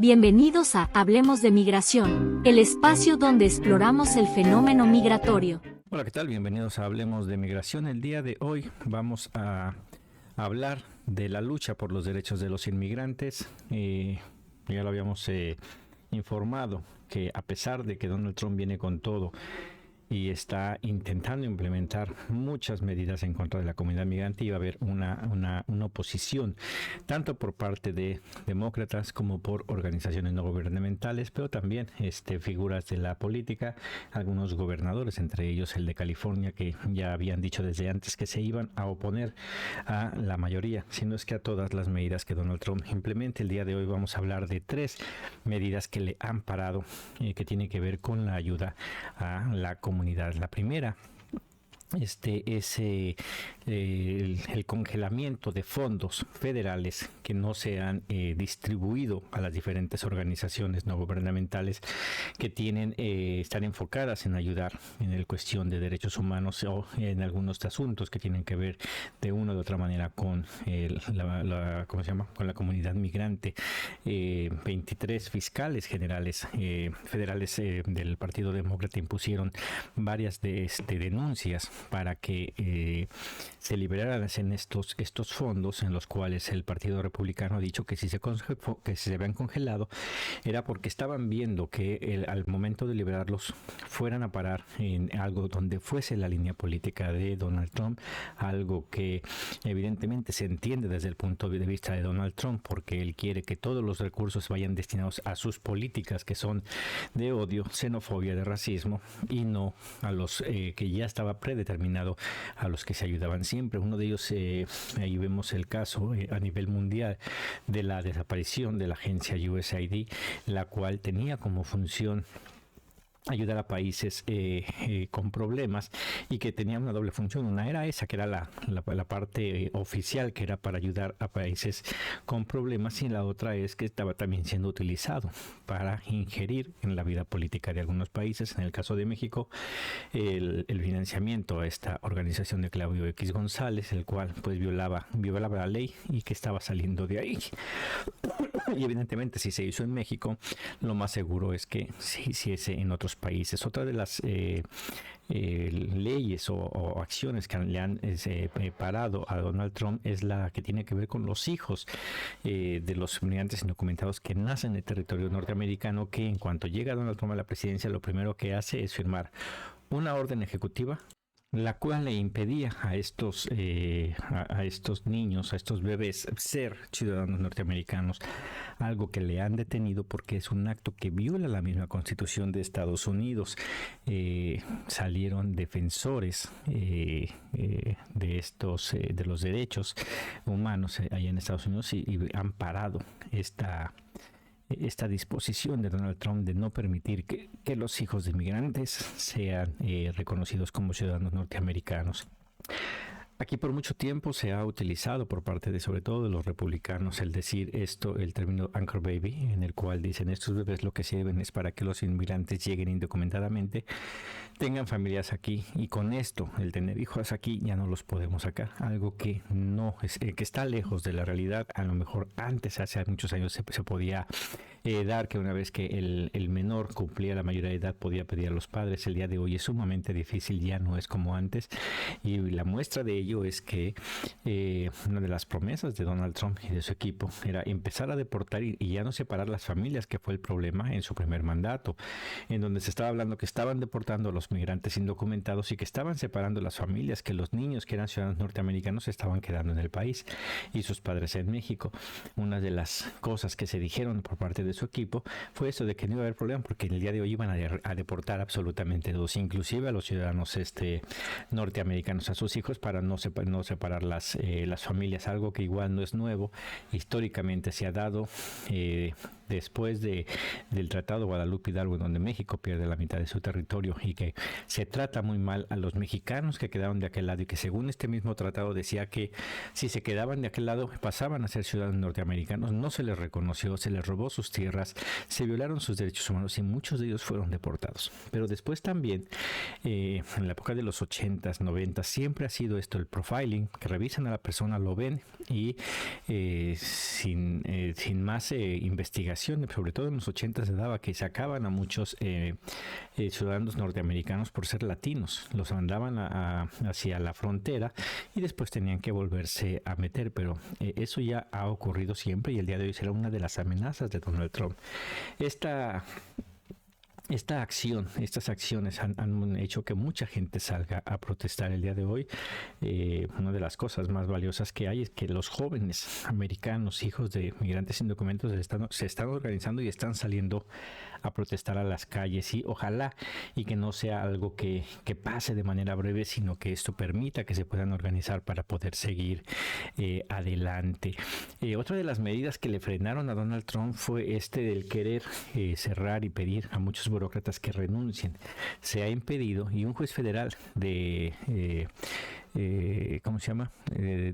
Bienvenidos a Hablemos de Migración, el espacio donde exploramos el fenómeno migratorio. Hola, ¿qué tal? Bienvenidos a Hablemos de Migración. El día de hoy vamos a hablar de la lucha por los derechos de los inmigrantes. Ya lo habíamos informado que a pesar de que Donald Trump viene con todo y está intentando implementar muchas medidas en contra de la comunidad migrante, iba a haber una oposición, tanto por parte de demócratas como por organizaciones no gubernamentales, pero también figuras de la política, algunos gobernadores, entre ellos el de California, que ya habían dicho desde antes que se iban a oponer a la mayoría, si no es que a todas las medidas que Donald Trump implemente. El día de hoy vamos a hablar de 3 medidas que le han parado, que tienen que ver con la ayuda a la comunidad. La primera es el congelamiento de fondos federales que no se han distribuido a las diferentes organizaciones no gubernamentales que están enfocadas en ayudar en la cuestión de derechos humanos o en algunos asuntos que tienen que ver de una u otra manera con con la comunidad migrante. 23 fiscales generales federales del Partido Demócrata impusieron varias denuncias para que se liberaran estos fondos, en los cuales el Partido Republicano ha dicho que si se habían congelado era porque estaban viendo que al momento de liberarlos fueran a parar en algo donde fuese la línea política de Donald Trump, algo que evidentemente se entiende desde el punto de vista de Donald Trump, porque él quiere que todos los recursos vayan destinados a sus políticas que son de odio, xenofobia, de racismo, y no a los que ya estaba predeterminado a los que se ayudaban siempre. Uno de ellos, ahí vemos el caso a nivel mundial de la desaparición de la agencia USAID, la cual tenía como función ayudar a países con problemas y que tenía una doble función. Una era esa, que era la parte oficial, que era para ayudar a países con problemas, y la otra es que estaba también siendo utilizado para ingerir en la vida política de algunos países. En el caso de México, el financiamiento a esta organización de Claudio X González, el cual pues violaba la ley y que estaba saliendo de ahí. Y evidentemente, si se hizo en México, lo más seguro es que se hiciese en otros países. Otra de las leyes o acciones que le han parado a Donald Trump es la que tiene que ver con los hijos de los migrantes indocumentados que nacen en el territorio norteamericano, que en cuanto llega Donald Trump a la presidencia, lo primero que hace es firmar una orden ejecutiva, la cual le impedía a estos niños, a estos bebés, ser ciudadanos norteamericanos, algo que le han detenido porque es un acto que viola la misma Constitución de Estados Unidos. Salieron defensores de los derechos humanos allá en Estados Unidos y han parado esta disposición de Donald Trump de no permitir que los hijos de inmigrantes sean reconocidos como ciudadanos norteamericanos. Aquí por mucho tiempo se ha utilizado por parte sobre todo de los republicanos, el decir el término anchor baby, en el cual dicen estos bebés lo que sirven es para que los inmigrantes lleguen indocumentadamente, tengan familias aquí, y con esto, el tener hijos aquí, ya no los podemos sacar. Algo que no es, que está lejos de la realidad. A lo mejor antes, hace muchos años, se podía dar que una vez que el menor cumplía la mayoría de edad podía pedir a los padres. El día de hoy es sumamente difícil, ya no es como antes, y la muestra de ello es que una de las promesas de Donald Trump y de su equipo era empezar a deportar y ya no separar las familias, que fue el problema en su primer mandato, en donde se estaba hablando que estaban deportando a los migrantes indocumentados y que estaban separando las familias, que los niños que eran ciudadanos norteamericanos se estaban quedando en el país y sus padres en México. Una de las cosas que se dijeron por parte de su equipo fue eso de que no iba a haber problema, porque en el día de hoy iban a deportar absolutamente todos, inclusive a los ciudadanos norteamericanos, a sus hijos, para no separar las familias, algo que igual no es nuevo. Históricamente se ha dado después del Tratado Guadalupe Hidalgo, en donde México pierde la mitad de su territorio y que se trata muy mal a los mexicanos que quedaron de aquel lado, y que según este mismo tratado decía que si se quedaban de aquel lado pasaban a ser ciudadanos norteamericanos. No se les reconoció, se les robó sus tierras, se violaron sus derechos humanos y muchos de ellos fueron deportados. Pero después también, en la época de los 80s, 90s, siempre ha sido esto, el profiling, que revisan a la persona, lo ven y sin más investigación, sobre todo en los 80s se daba que sacaban a muchos ciudadanos norteamericanos por ser latinos, los mandaban hacia la frontera y después tenían que volverse a meter, pero eso ya ha ocurrido siempre y el día de hoy será una de las amenazas de Donald Trump. Estas acciones han hecho que mucha gente salga a protestar el día de hoy. Una de las cosas más valiosas que hay es que los jóvenes americanos, hijos de migrantes indocumentados, se están organizando y están saliendo a protestar a las calles, y ojalá y que no sea algo que pase de manera breve, sino que esto permita que se puedan organizar para poder seguir adelante. Otra de las medidas que le frenaron a Donald Trump fue del querer cerrar y pedir a muchos burócratas que renuncien. Se ha impedido y un juez federal de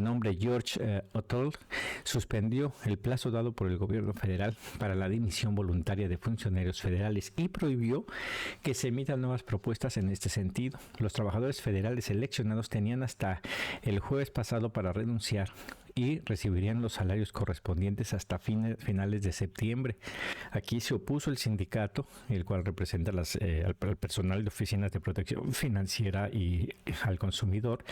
nombre George O'Toole suspendió el plazo dado por el gobierno federal para la dimisión voluntaria de funcionarios federales y prohibió que se emitan nuevas propuestas en este sentido. Los trabajadores federales seleccionados tenían hasta el jueves pasado para renunciar y recibirían los salarios correspondientes hasta finales de septiembre. Aquí se opuso el sindicato, el cual representa al personal de oficinas de protección financiera y al consumidor,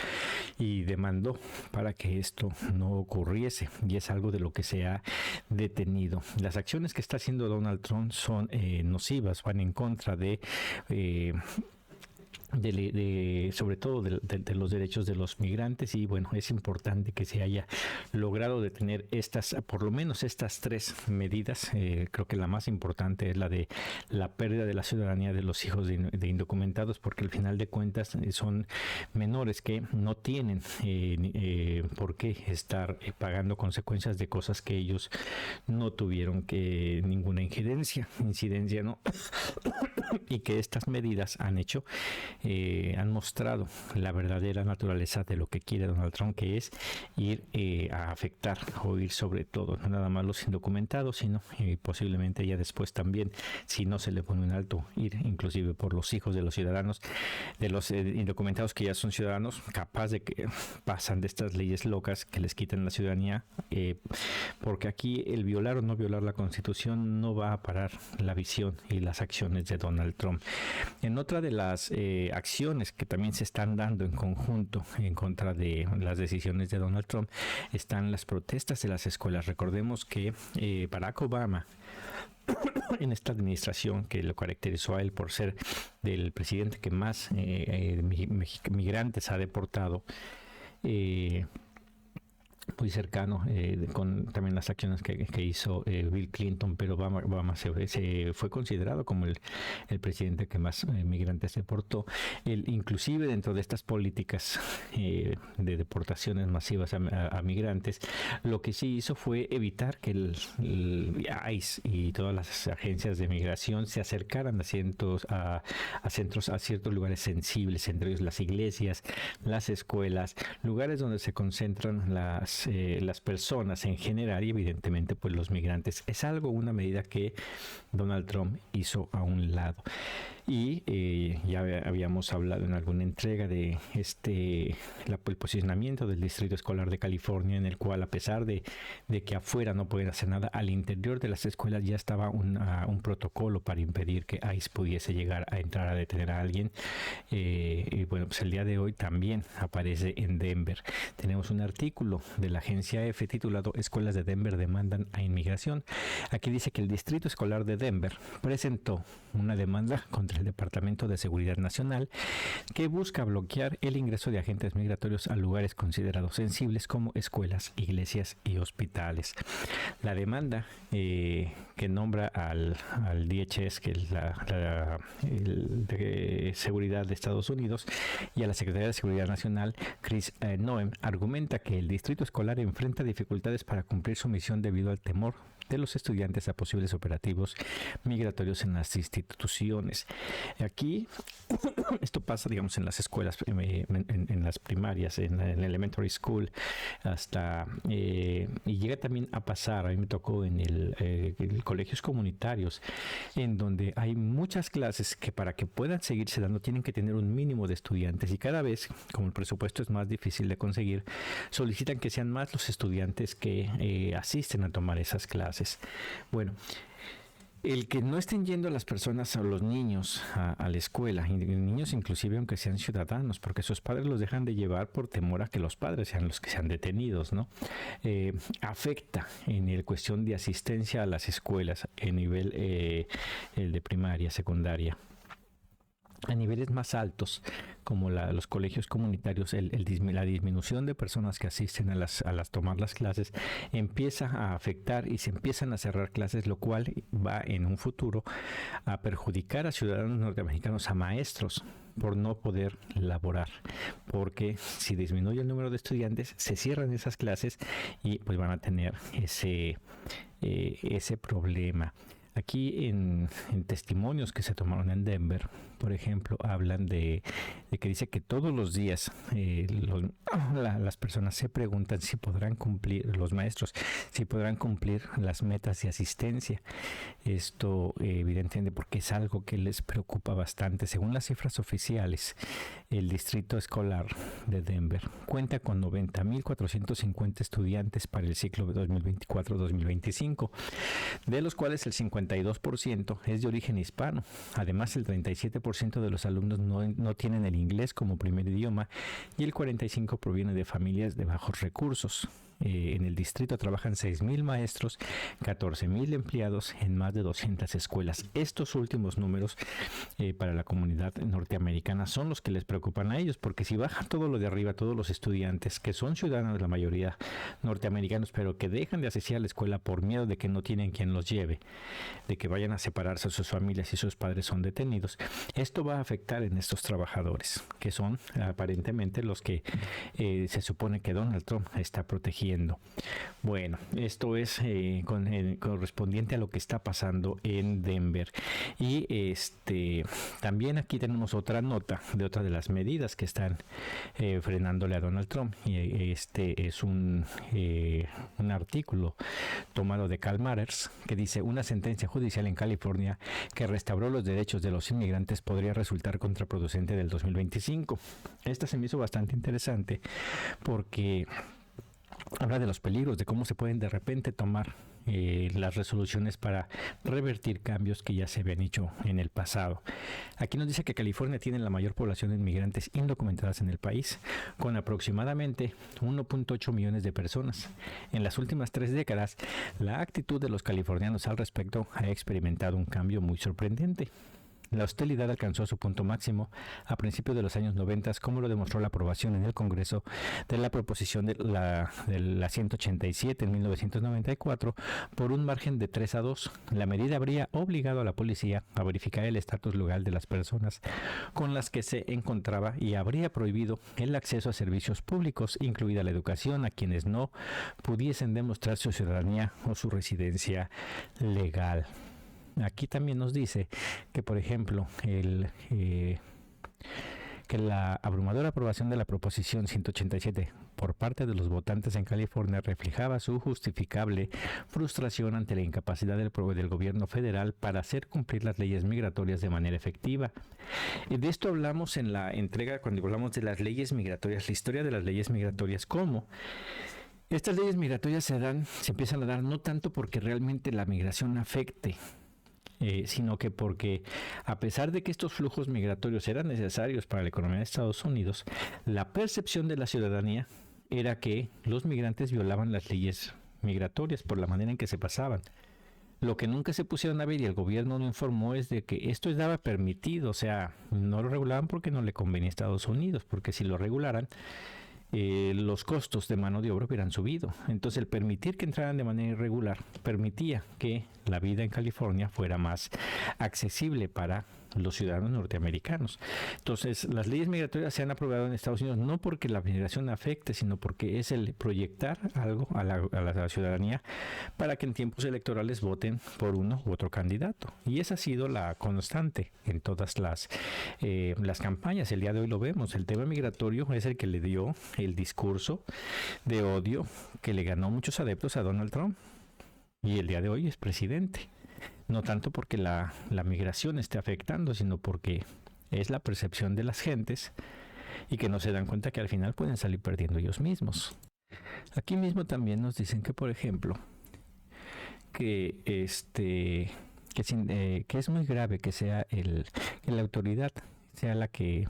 y demandó para que esto no ocurriese, y es algo de lo que se ha detenido. Las acciones que está haciendo Donald Trump son nocivas, van en contra de sobre todo de los derechos de los migrantes, y bueno, es importante que se haya logrado detener por lo menos estas tres medidas. Creo que la más importante es la de la pérdida de la ciudadanía de los hijos de indocumentados, porque al final de cuentas son menores que no tienen por qué estar pagando consecuencias de cosas que ellos no tuvieron ninguna incidencia, ¿no? Y que estas medidas han mostrado la verdadera naturaleza de lo que quiere Donald Trump, que es ir a afectar o ir sobre todo, no nada más los indocumentados, sino posiblemente ya después también, si no se le pone un alto, ir inclusive por los hijos de los ciudadanos, de los indocumentados que ya son ciudadanos, capaz de que pasan de estas leyes locas que les quitan la ciudadanía, porque aquí el violar o no violar la Constitución no va a parar la visión y las acciones de Donald Trump. En otra de las acciones que también se están dando en conjunto en contra de las decisiones de Donald Trump están las protestas de las escuelas. Recordemos que Barack Obama, en esta administración que lo caracterizó a él por ser del presidente que más migrantes ha deportado, muy cercano con también las acciones que hizo Bill Clinton, pero Obama se fue considerado como el presidente que más migrantes deportó. Inclusive dentro de estas políticas de deportaciones masivas a migrantes, lo que sí hizo fue evitar que el ICE y todas las agencias de migración se acercaran a ciertos lugares sensibles, entre ellos las iglesias, las escuelas, lugares donde se concentran las personas en general, y evidentemente pues los migrantes. Es una medida que Donald Trump hizo a un lado. Y ya habíamos hablado en alguna entrega de el posicionamiento del Distrito Escolar de California, en el cual, a pesar de que afuera no pueden hacer nada, al interior de las escuelas ya estaba un protocolo para impedir que ICE pudiese llegar a entrar a detener a alguien. Y bueno, pues el día de hoy también aparece en Denver. Tenemos un artículo de la agencia EFE titulado "Escuelas de Denver demandan a inmigración". Aquí dice que el Distrito Escolar de Denver presentó una demanda contra el Departamento de Seguridad Nacional que busca bloquear el ingreso de agentes migratorios a lugares considerados sensibles como escuelas, iglesias y hospitales. La demanda que nombra al DHS, que es el de Seguridad de Estados Unidos, y a la Secretaría de Seguridad Nacional, Chris Noem, argumenta que el distrito escolar enfrenta dificultades para cumplir su misión debido al temor de los estudiantes a posibles operativos migratorios en las instituciones. Aquí, esto pasa, digamos, en las escuelas, en las primarias, en la elementary school, hasta y llega también a pasar. A mí me tocó en el colegios comunitarios, en donde hay muchas clases que para que puedan seguirse dando tienen que tener un mínimo de estudiantes, y cada vez, como el presupuesto es más difícil de conseguir, solicitan que sean más los estudiantes que asisten a tomar esas clases. Bueno, el que no estén yendo las personas o los niños a la escuela, y niños inclusive aunque sean ciudadanos, porque sus padres los dejan de llevar por temor a que los padres sean los que sean detenidos, ¿no? Afecta en el cuestión de asistencia a las escuelas en nivel el de primaria, secundaria. A niveles más altos, como los colegios comunitarios, la disminución de personas que asisten a las tomar las clases empieza a afectar y se empiezan a cerrar clases, lo cual va en un futuro a perjudicar a ciudadanos norteamericanos, a maestros, por no poder laborar, porque si disminuye el número de estudiantes, se cierran esas clases y pues van a tener ese problema. Aquí en testimonios que se tomaron en Denver, por ejemplo, hablan de que dice que todos los días las personas se preguntan si podrán cumplir, los maestros, si podrán cumplir las metas de asistencia. Esto evidentemente porque es algo que les preocupa bastante. Según las cifras oficiales, el distrito escolar de Denver cuenta con 90,450 estudiantes para el ciclo 2024-2025, de los cuales el 52% es de origen hispano. Además, el 37% de los alumnos no tienen el inglés como primer idioma y el 45% proviene de familias de bajos recursos. En el distrito trabajan 6,000 maestros, 14,000 empleados en más de 200 escuelas. Estos últimos números para la comunidad norteamericana son los que les preocupan a ellos, porque si bajan todo lo de arriba, todos los estudiantes que son ciudadanos, la mayoría norteamericanos, pero que dejan de asistir a la escuela por miedo de que no tienen quien los lleve, de que vayan a separarse de sus familias y sus padres son detenidos, esto va a afectar en estos trabajadores, que son aparentemente los que se supone que Donald Trump está protegiendo. Bueno, esto es correspondiente a lo que está pasando en Denver. Y también aquí tenemos otra nota de otra de las medidas que están frenándole a Donald Trump. Y este es un artículo tomado de Karl Matters que dice: una sentencia judicial en California que restauró los derechos de los inmigrantes podría resultar contraproducente del 2025. Esta se me hizo bastante interesante porque habla de los peligros, de cómo se pueden de repente tomar las resoluciones para revertir cambios que ya se habían hecho en el pasado. Aquí nos dice que California tiene la mayor población de inmigrantes indocumentadas en el país, con aproximadamente 1.8 millones de personas. En las últimas 3 décadas, la actitud de los californianos al respecto ha experimentado un cambio muy sorprendente. La hostilidad alcanzó su punto máximo a principios de los años 90, como lo demostró la aprobación en el Congreso de la proposición de la 187 en 1994 por un margen de 3-2. La medida habría obligado a la policía a verificar el estatus legal de las personas con las que se encontraba y habría prohibido el acceso a servicios públicos, incluida la educación, a quienes no pudiesen demostrar su ciudadanía o su residencia legal. Aquí también nos dice que, por ejemplo, que la abrumadora aprobación de la proposición 187 por parte de los votantes en California reflejaba su justificable frustración ante la incapacidad del gobierno federal para hacer cumplir las leyes migratorias de manera efectiva. De esto hablamos en la entrega cuando hablamos de las leyes migratorias, la historia de las leyes migratorias, cómo estas leyes migratorias se empiezan a dar no tanto porque realmente la migración afecte, sino que porque a pesar de que estos flujos migratorios eran necesarios para la economía de Estados Unidos, la percepción de la ciudadanía era que los migrantes violaban las leyes migratorias por la manera en que se pasaban. Lo que nunca se pusieron a ver y el gobierno no informó es de que esto estaba permitido, o sea, no lo regulaban porque no le convenía a Estados Unidos, porque si lo regularan, los costos de mano de obra hubieran subido. Entonces el permitir que entraran de manera irregular permitía que la vida en California fuera más accesible para los ciudadanos norteamericanos. Entonces, las leyes migratorias se han aprobado en Estados Unidos no porque la migración afecte, sino porque es el proyectar algo a la ciudadanía para que en tiempos electorales voten por uno u otro candidato. Y esa ha sido la constante en todas las campañas. El día de hoy lo vemos. El tema migratorio es el que le dio el discurso de odio que le ganó muchos adeptos a Donald Trump. Y el día de hoy es presidente. No tanto porque la migración esté afectando, sino porque es la percepción de las gentes y que no se dan cuenta que al final pueden salir perdiendo ellos mismos. Aquí mismo también nos dicen que, por ejemplo, que es muy grave que sea que la autoridad sea la que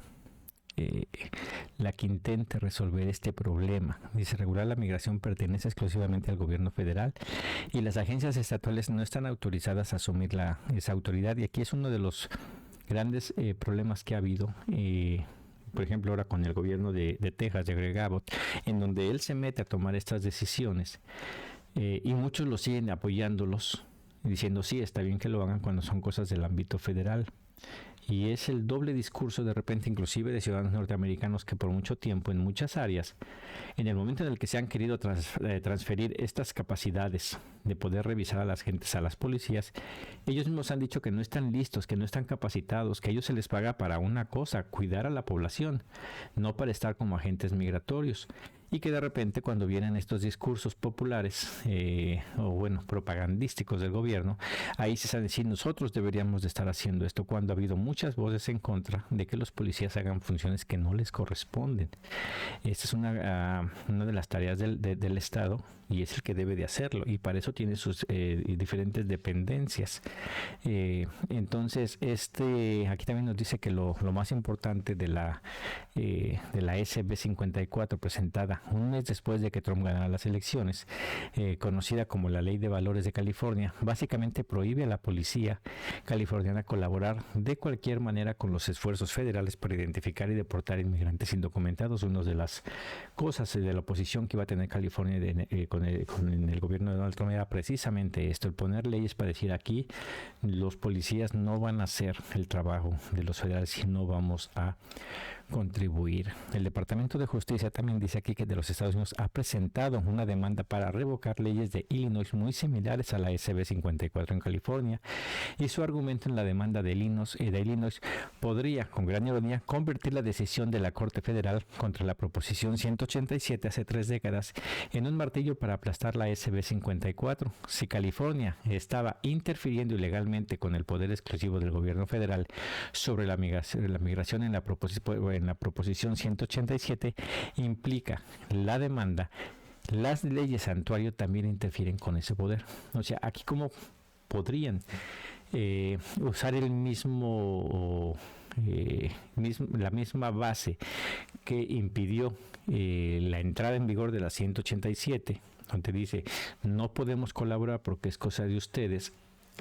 intente resolver este problema. Dice, regular la migración pertenece exclusivamente al gobierno federal y las agencias estatales no están autorizadas a asumir esa autoridad. Y aquí es uno de los grandes problemas que ha habido, por ejemplo, ahora con el gobierno de Texas, de Greg Abbott, en donde él se mete a tomar estas decisiones y muchos lo siguen apoyándolos, diciendo, sí, está bien que lo hagan cuando son cosas del ámbito federal. Y es el doble discurso de repente, inclusive de ciudadanos norteamericanos que por mucho tiempo en muchas áreas, en el momento en el que se han querido transferir estas capacidades de poder revisar a las gentes, a las policías, ellos mismos han dicho que no están listos, que no están capacitados, que a ellos se les paga para una cosa, cuidar a la población, no para estar como agentes migratorios. Y que de repente cuando vienen estos discursos populares propagandísticos del gobierno, ahí se sabe decir, nosotros deberíamos de estar haciendo esto, cuando ha habido muchas voces en contra de que los policías hagan funciones que no les corresponden. Esta es una de las tareas del Estado y es el que debe de hacerlo, y para eso tiene sus diferentes dependencias. Entonces, aquí también nos dice que lo más importante de la SB 54 presentada un mes después de que Trump ganara las elecciones, conocida como la Ley de Valores de California, básicamente prohíbe a la policía californiana colaborar de cualquier manera con los esfuerzos federales para identificar y deportar inmigrantes indocumentados. Una de las cosas de la oposición que iba a tener California con el gobierno de Donald Trump era precisamente esto, el poner leyes para decir, aquí los policías no van a hacer el trabajo de los federales y no vamos a contribuir. El Departamento de Justicia también dice aquí que de los Estados Unidos ha presentado una demanda para revocar leyes de Illinois muy similares a la SB 54 en California, y su argumento en la demanda de Illinois podría, con gran ironía, convertir la decisión de la Corte Federal contra la Proposición 187 hace 3 décadas en un martillo para aplastar la SB 54. Si California estaba interfiriendo ilegalmente con el poder exclusivo del gobierno federal sobre la migración en la Proposición 187, implica la demanda, las leyes santuario también interfieren con ese poder. O sea, aquí cómo podrían usar la misma base que impidió la entrada en vigor de la 187, donde dice no podemos colaborar porque es cosa de ustedes.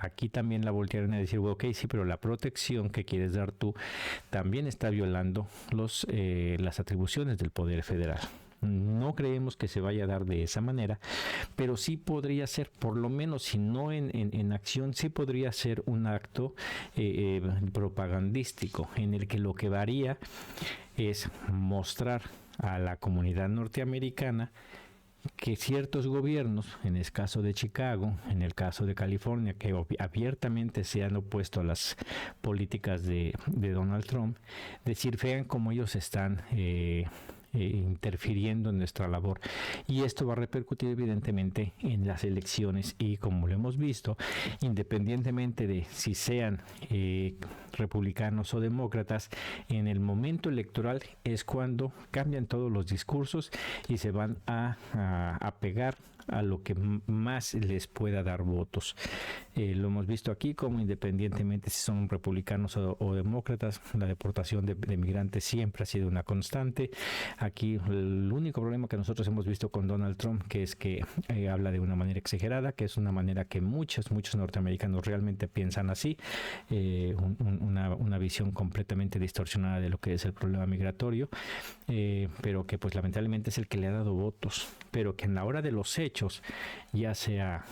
Aquí también la voltearon a decir, ok, sí, pero la protección que quieres dar tú también está violando las atribuciones del poder federal. No creemos que se vaya a dar de esa manera, pero sí podría ser, por lo menos si no en acción, sí podría ser un acto propagandístico en el que lo que varía es mostrar a la comunidad norteamericana que ciertos gobiernos, en el caso de Chicago, en el caso de California, que abiertamente se han opuesto a las políticas de Donald Trump, decir, vean cómo ellos están interfiriendo en nuestra labor, y esto va a repercutir evidentemente en las elecciones, y como lo hemos visto, independientemente de si sean republicanos o demócratas, en el momento electoral es cuando cambian todos los discursos y se van a pegar a lo que más les pueda dar votos. Lo hemos visto aquí, como independientemente si son republicanos o demócratas, la deportación de migrantes siempre ha sido una constante. Aquí el único problema que nosotros hemos visto con Donald Trump, que es que habla de una manera exagerada, que es una manera que muchos norteamericanos realmente piensan así, una visión completamente distorsionada de lo que es el problema migratorio, pero que pues lamentablemente es el que le ha dado votos, pero que en la hora de los hechos, ya sea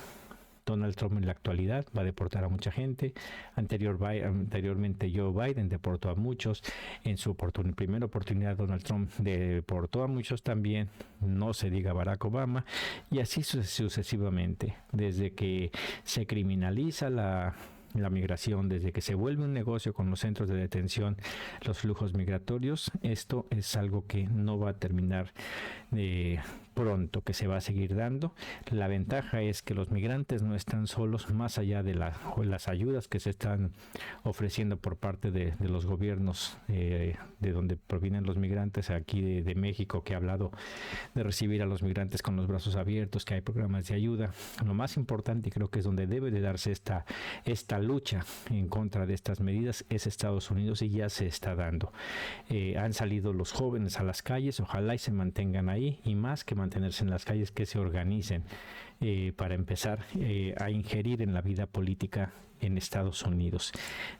Donald Trump en la actualidad va a deportar a mucha gente. Anteriormente Joe Biden deportó a muchos. En su primera oportunidad Donald Trump deportó a muchos también. No se diga Barack Obama. Y así sucesivamente. Desde que se criminaliza la migración, desde que se vuelve un negocio con los centros de detención, los flujos migratorios, esto es algo que no va a terminar pronto, que se va a seguir dando. La ventaja es que los migrantes no están solos, más allá de las ayudas que se están ofreciendo por parte de los gobiernos de donde provienen los migrantes, aquí de México, que ha hablado de recibir a los migrantes con los brazos abiertos, que hay programas de ayuda. Lo más importante, y creo que es donde debe de darse esta lucha en contra de estas medidas, es Estados Unidos, y ya se está dando. Han salido los jóvenes a las calles, ojalá y se mantengan ahí, y más que mantenerse en las calles, que se organicen para empezar a ingerir en la vida política en Estados Unidos.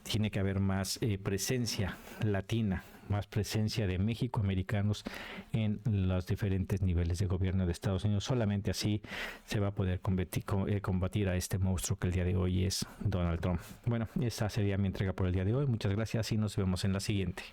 Tiene que haber más presencia latina, más presencia de mexicoamericanos en los diferentes niveles de gobierno de Estados Unidos. Solamente así se va a poder combatir a este monstruo que el día de hoy es Donald Trump. Bueno, esa sería mi entrega por el día de hoy. Muchas gracias y nos vemos en la siguiente.